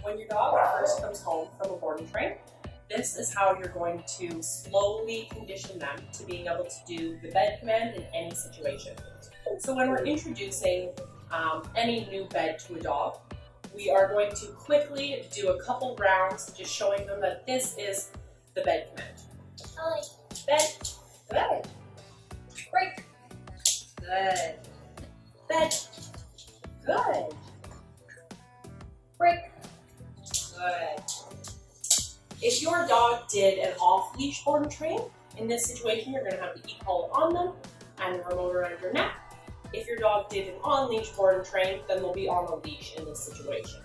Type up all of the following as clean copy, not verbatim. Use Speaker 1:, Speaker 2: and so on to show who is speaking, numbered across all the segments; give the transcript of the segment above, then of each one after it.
Speaker 1: When your dog first comes home from a board and train, this is how you're going to slowly condition them to being able to do the bed command in any situation. So when we're introducing any new bed to a dog, we are going to quickly do a couple rounds, just showing them that this is the bed command. Bed, good. Break, good. Bed, good. Break, good. If your dog did an off-leash board and train, in this situation you're going to have the e-collar on them and the remote around your neck. If your dog did an on-leash board and train, then they'll be on a leash in this situation.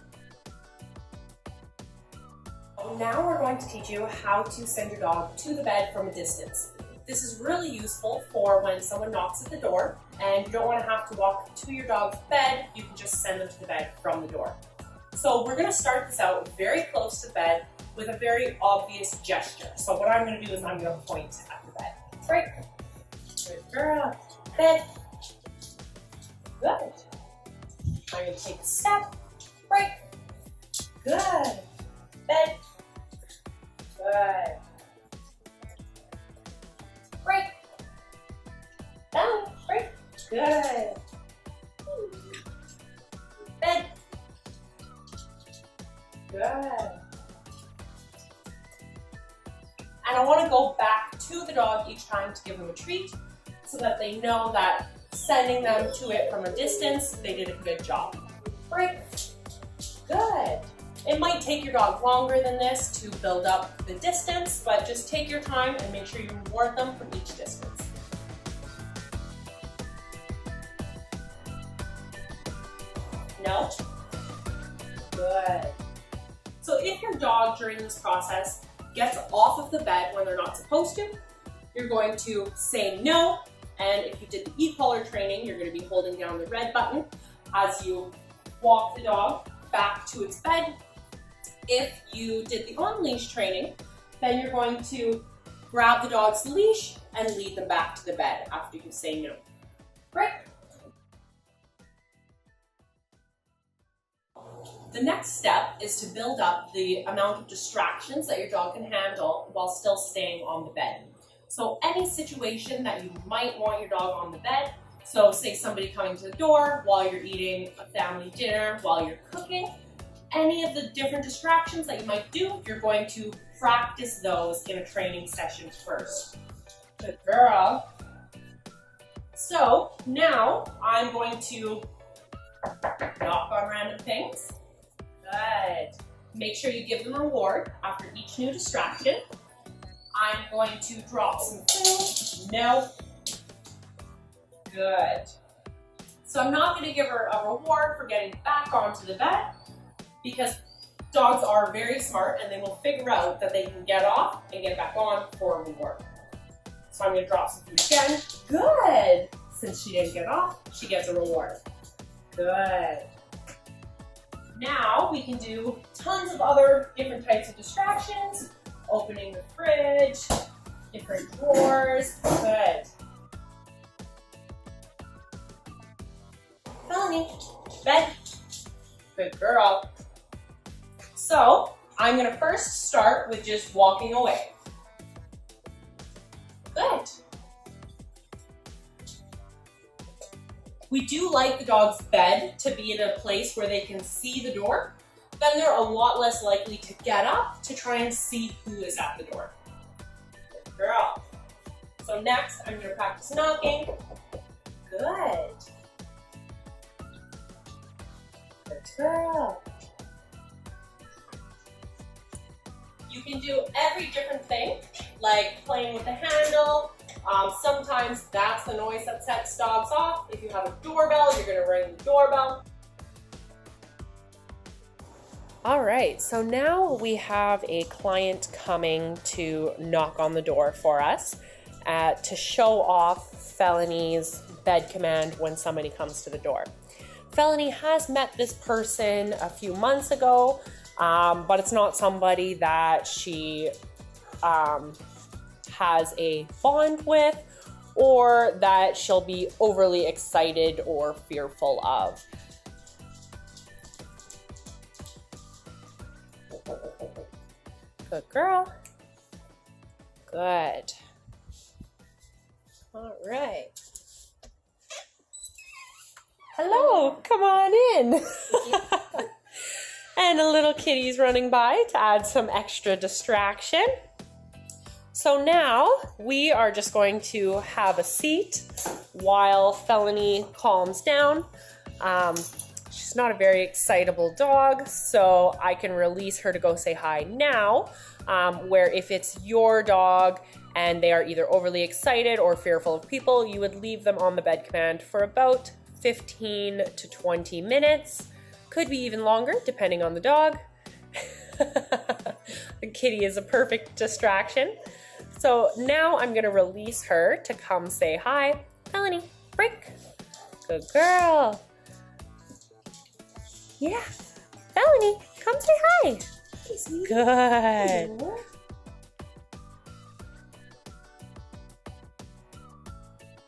Speaker 1: Now we're going to teach you how to send your dog to the bed from a distance. This is really useful for when someone knocks at the door and you don't want to have to walk to your dog's bed, you can just send them to the bed from the door. So we're going to start this out very close to the bed with a very obvious gesture. So what I'm going to do is I'm going to point at the bed. Break. Good girl. Bed. Good. I'm going to take a step. Break. Good. Bed. Good. Break. Down. Break. Good. Bed. Good. And I want to go back to the dog each time to give them a treat so that they know that sending them to it from a distance, they did a good job. Break. Good. It might take your dog longer than this to build up the distance, but just take your time and make sure you reward them for each distance. No? Good. So if your dog during this process gets off of the bed when they're not supposed to, you're going to say no, and if you did the e-collar training, you're going to be holding down the red button as you walk the dog back to its bed. If you did the on-leash training, then you're going to grab the dog's leash and lead them back to the bed after you say no. Break. The next step is to build up the amount of distractions that your dog can handle while still staying on the bed. So any situation that you might want your dog on the bed, so say somebody coming to the door while you're eating a family dinner, while you're cooking, any of the different distractions that you might do, you're going to practice those in a training session first. Good girl. So now I'm going to knock on random things. Good. Make sure you give them a reward after each new distraction. I'm going to drop some food. No. Good. So I'm not going to give her a reward for getting back onto the bed because dogs are very smart and they will figure out that they can get off and get back on for a reward. So I'm going to drop some food again. Good. Since she didn't get off, she gets a reward. Good. Now we can do tons of other different types of distractions. Opening the fridge, different drawers. Good. Melanie, bed. Good girl. So I'm going to first start with just walking away. Good. We do like the dog's bed to be in a place where they can see the door. Then they're a lot less likely to get up to try and see who is at the door. Good girl. So next, I'm going to practice knocking. Good. Good girl. You can do every different thing, like playing with the handle. Sometimes that's the noise that sets dogs off. If you have a doorbell, you're going to ring the doorbell. All right, so now we have a client coming to knock on the door for us to show off Felony's bed command when somebody comes to the door. Felony has met this person a few months ago, but it's not somebody that she has a bond with or that she'll be overly excited or fearful of. Good girl. Good. All right. Hello, come on in. And a little kitty's running by to add some extra distraction. So now we are just going to have a seat while Felony calms down. She's not a very excitable dog, so I can release her to go say hi now, where if it's your dog and they are either overly excited or fearful of people, you would leave them on the bed command for about 15 to 20 minutes. Could be even longer, depending on the dog. The kitty is a perfect distraction. So now I'm gonna release her to come say hi. Felony, break. Good girl. Yeah. Felony, come say hi. Good.